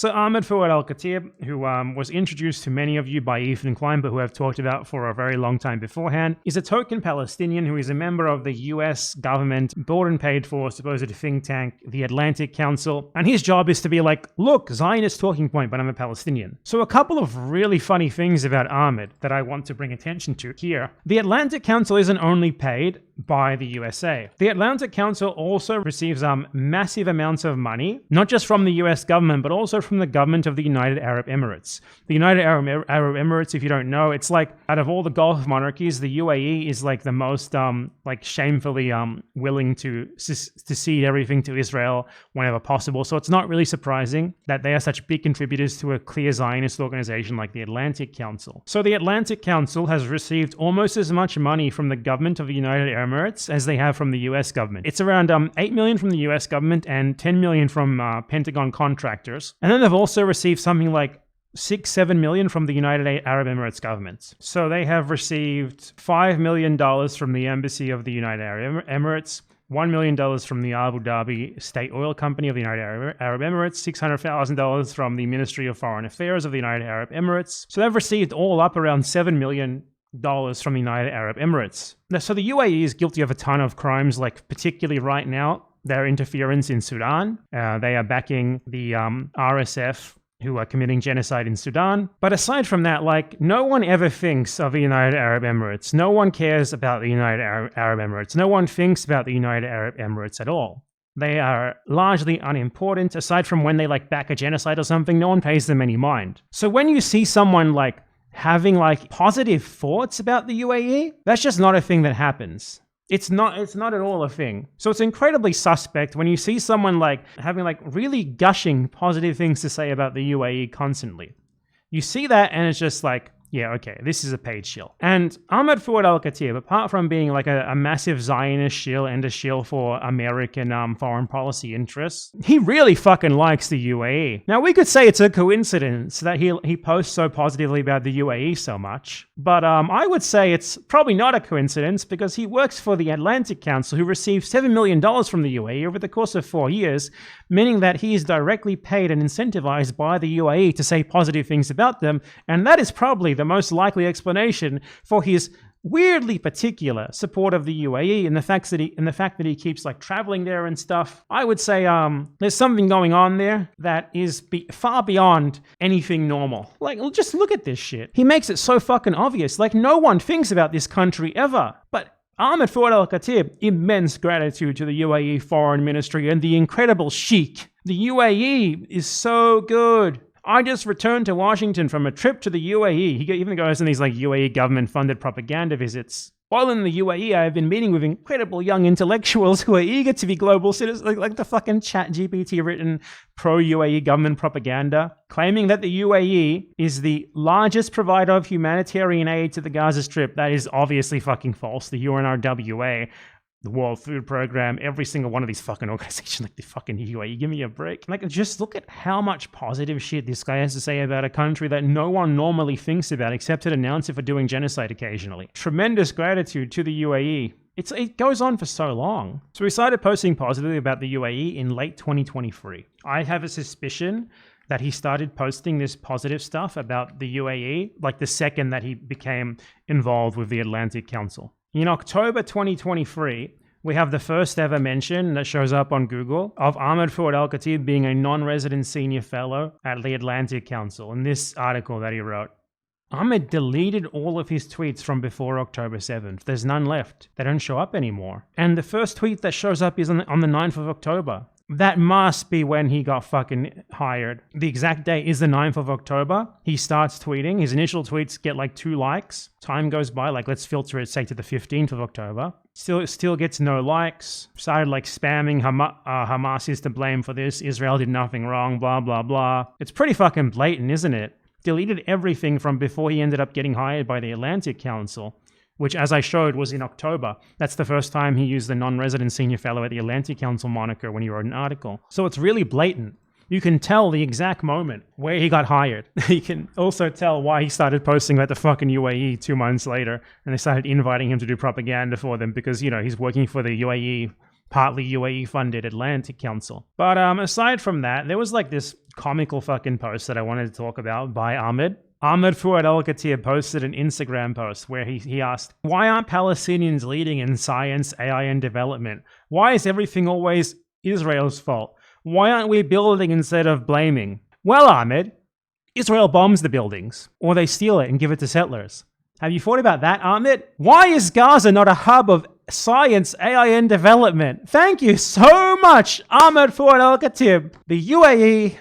So Ahmed Fouad Alkhatib, who was introduced to many of you by Ethan and Klein, but who I've talked about for a very long time beforehand, is a token Palestinian who is a member of the US government, bought and paid for supposed think tank, the Atlantic Council, and his job is to be like, look, Zionist talking point, but I'm a Palestinian. So a couple of really funny things about Ahmed that I want to bring attention to here. The Atlantic Council isn't only paid by the USA. The Atlantic Council also receives massive amounts of money, not just from the US government, but also from the government of the United Arab Emirates. The United Arab Emirates, if you don't know, it's like out of all the Gulf monarchies, the UAE is like the most like shamefully willing to cede everything to Israel whenever possible. So it's not really surprising that they are such big contributors to a clear Zionist organization like the Atlantic Council. So the Atlantic Council has received almost as much money from the government of the United Arab Emirates as they have from the US government. It's around 8 million from the US government and 10 million from Pentagon contractors. And then they've also received something like 6-7 million from the United Arab Emirates government. So they have received $5 million from the Embassy of the United Arab Emirates, $1 million from the Abu Dhabi State Oil Company of the United Arab Emirates, $600,000 from the Ministry of Foreign Affairs of the United Arab Emirates. So they've received all up around $7 million from the United Arab Emirates. Now, so the UAE is guilty of a ton of crimes, like particularly right now, their interference in Sudan. They are backing the RSF, who are committing genocide in Sudan. But aside from that, like, no one ever thinks of the United Arab Emirates. No one cares about the United Arab Emirates. No one thinks about the United Arab Emirates at all. They are largely unimportant. Aside from when they like back a genocide or something, no one pays them any mind. So when you see someone like having like positive thoughts about the UAE, that's just not a thing that happens. It's not at all a thing. So it's incredibly suspect when you see someone like having like really gushing positive things to say about the UAE constantly. You see that and it's just like, yeah, okay, this is a paid shill. And Ahmed Fouad Alkhatib, apart from being like a massive Zionist shill and a shill for American foreign policy interests, he really fucking likes the UAE. Now, we could say it's a coincidence that he posts so positively about the UAE so much, but I would say it's probably not a coincidence because he works for the Atlantic Council, who received $7 million from the UAE over the course of 4 years, meaning that he is directly paid and incentivized by the UAE to say positive things about them, and that is probably the most likely explanation for his weirdly particular support of the UAE and the fact that he keeps like traveling there and stuff. I would say there's something going on there that is far beyond anything normal. Like, just look at this shit. He makes it so fucking obvious. Like, no one thinks about this country ever. But Ahmed Fouad Alkhatib, immense gratitude to the UAE Foreign Ministry and the incredible sheikh. The UAE is so good. I just returned to Washington from a trip to the UAE. He even goes on these like UAE government-funded propaganda visits. While in the UAE, I have been meeting with incredible young intellectuals who are eager to be global citizens, like the fucking ChatGPT written pro-UAE government propaganda, claiming that the UAE is the largest provider of humanitarian aid to the Gaza Strip. That is obviously fucking false. The UNRWA, the World Food Program, every single one of these fucking organizations, like the fucking UAE, give me a break. Like, just look at how much positive shit this guy has to say about a country that no one normally thinks about except to denounce it for doing genocide occasionally. Tremendous gratitude to the UAE. It goes on for so long. So we started posting positively about the UAE in late 2023. I have a suspicion that he started posting this positive stuff about the UAE like the second that he became involved with the Atlantic Council. In October 2023, we have the first ever mention that shows up on Google of Ahmed Fouad Alkhatib being a non-resident senior fellow at the Atlantic Council in this article that he wrote. Ahmed deleted all of his tweets from before October 7th. There's none left. They don't show up anymore. And the first tweet that shows up is on the 9th of October. That must be when he got fucking hired. The exact date is the 9th of October. He starts tweeting. His initial tweets get like 2 likes. Time goes by, like let's filter it, say to the 15th of October. Still gets no likes. Started like spamming Hamas is to blame for this. Israel did nothing wrong, blah, blah, blah. It's pretty fucking blatant, isn't it? Deleted everything from before he ended up getting hired by the Atlantic Council, which, as I showed, was in October. That's the first time he used the non-resident senior fellow at the Atlantic Council moniker when he wrote an article. So it's really blatant. You can tell the exact moment where he got hired. You can also tell why he started posting about the fucking UAE 2 months later, and they started inviting him to do propaganda for them because, you know, he's working for the UAE, partly UAE-funded Atlantic Council. But aside from that, there was like this comical fucking post that I wanted to talk about by Ahmed. Ahmed Fouad Alkhatib posted an Instagram post where he asked, why aren't Palestinians leading in science, AI, and development? Why is everything always Israel's fault? Why aren't we building instead of blaming? Well, Ahmed, Israel bombs the buildings, or they steal it and give it to settlers. Have you thought about that, Ahmed? Why is Gaza not a hub of science, AI, and development? Thank you so much, Ahmed Fouad Alkhatib. The UAE,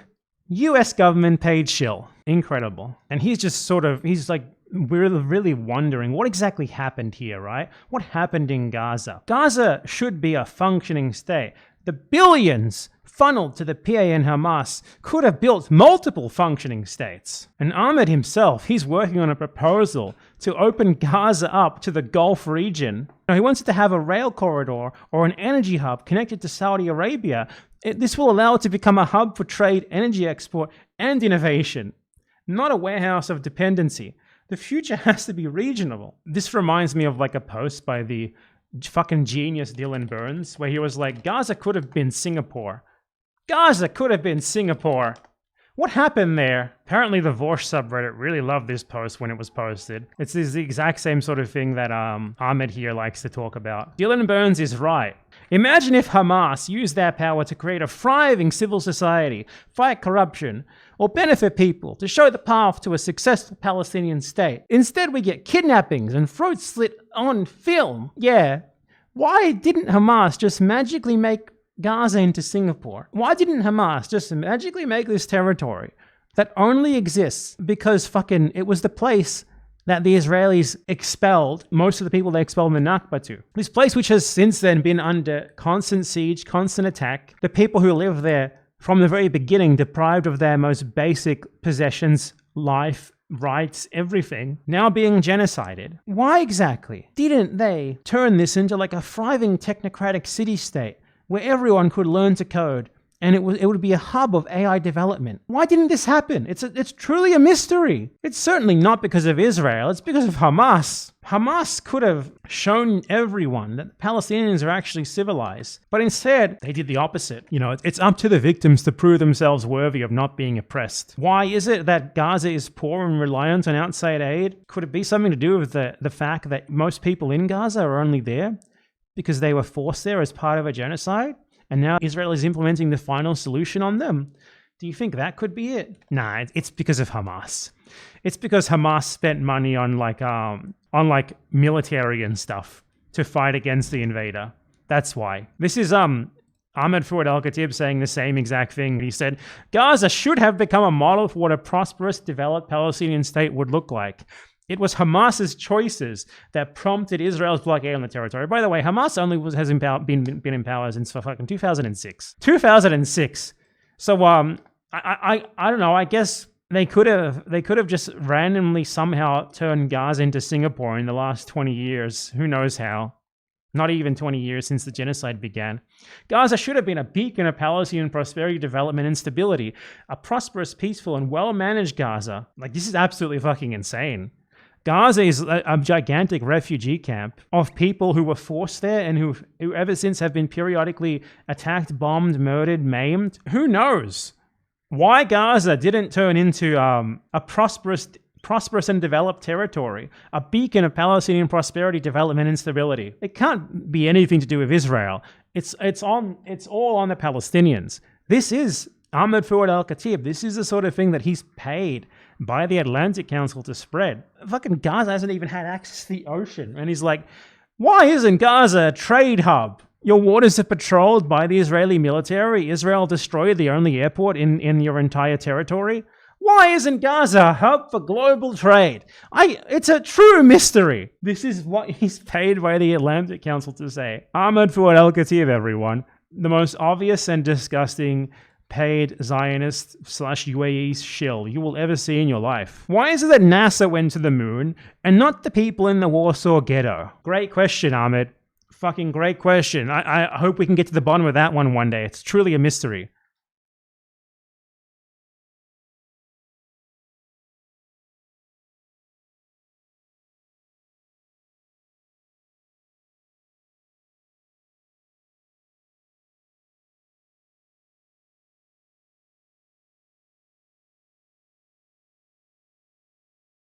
US government paid Shill. Incredible. And he's like, we're really wondering what exactly happened here, right? What happened in Gaza? Gaza should be a functioning state. The billions funneled to the PA and Hamas could have built multiple functioning states. And Ahmed himself, he's working on a proposal to open Gaza up to the Gulf region. Now, he wants it to have a rail corridor or an energy hub connected to Saudi Arabia. This will allow it to become a hub for trade, energy export, and innovation, not a warehouse of dependency. The future has to be regional. This reminds me of like a post by the fucking genius Dylan Burns, where he was like, Gaza could have been Singapore. Gaza could have been Singapore. What happened there? Apparently the Vorsh subreddit really loved this post when it was posted. It's the exact same sort of thing that Ahmed here likes to talk about. Dylan Burns is right. Imagine if Hamas used their power to create a thriving civil society, fight corruption, or benefit people to show the path to a successful Palestinian state. Instead, we get kidnappings and throats slit on film. Yeah. Why didn't Hamas just magically make Gaza into Singapore? Why didn't Hamas just magically make this territory that only exists because it was the place that the Israelis expelled most of the people they expelled in the Nakba to? This place which has since then been under constant siege, constant attack. The people who live there from the very beginning deprived of their most basic possessions, life, rights, everything, now being genocided. Why exactly didn't they turn this into like a thriving technocratic city-state where everyone could learn to code and it would be a hub of AI development? Why didn't this happen? It's truly a mystery. It's certainly not because of Israel. It's because of Hamas. Hamas could have shown everyone that Palestinians are actually civilized, but instead they did the opposite. It's up to the victims to prove themselves worthy of not being oppressed. Why is it that Gaza is poor and reliant on outside aid? Could it be something to do with the fact that most people in Gaza are only there because they were forced there as part of a genocide? And now Israel is implementing the final solution on them. Do you think that could be it? Nah, it's because of Hamas. It's because Hamas spent money on military and stuff to fight against the invader. That's why. This is Ahmed Fouad Alkhatib saying the same exact thing. He said, Gaza should have become a model for what a prosperous, developed Palestinian state would look like. It was Hamas's choices that prompted Israel's blockade on the territory. By the way, Hamas only has been in power since fucking 2006. 2006. So I don't know. I guess they could have just randomly somehow turned Gaza into Singapore in the last 20 years. Who knows how? Not even 20 years since the genocide began. Gaza should have been a beacon of Palestinian prosperity, development, and stability. A prosperous, peaceful, and well-managed Gaza. This is absolutely fucking insane. Gaza is a gigantic refugee camp of people who were forced there and who ever since have been periodically attacked, bombed, murdered, maimed. Who knows why Gaza didn't turn into a prosperous and developed territory, a beacon of Palestinian prosperity, development, and stability? It can't be anything to do with Israel. It's all on the Palestinians. This is Ahmed Fouad Alkhatib. This is the sort of thing that he's paid by the Atlantic Council to spread. Fucking Gaza hasn't even had access to the ocean. And he's like, why isn't Gaza a trade hub? Your waters are patrolled by the Israeli military. Israel destroyed the only airport in your entire territory. Why isn't Gaza a hub for global trade? It's a true mystery. This is what he's paid by the Atlantic Council to say. Ahmed Fouad Alkhatib, everyone. The most obvious and disgusting paid Zionist / UAE shill you will ever see in your life. Why is it that NASA went to the moon and not the people in the Warsaw Ghetto? Great question, Ahmed. Fucking great question. I hope we can get to the bottom of that one day. It's truly a mystery.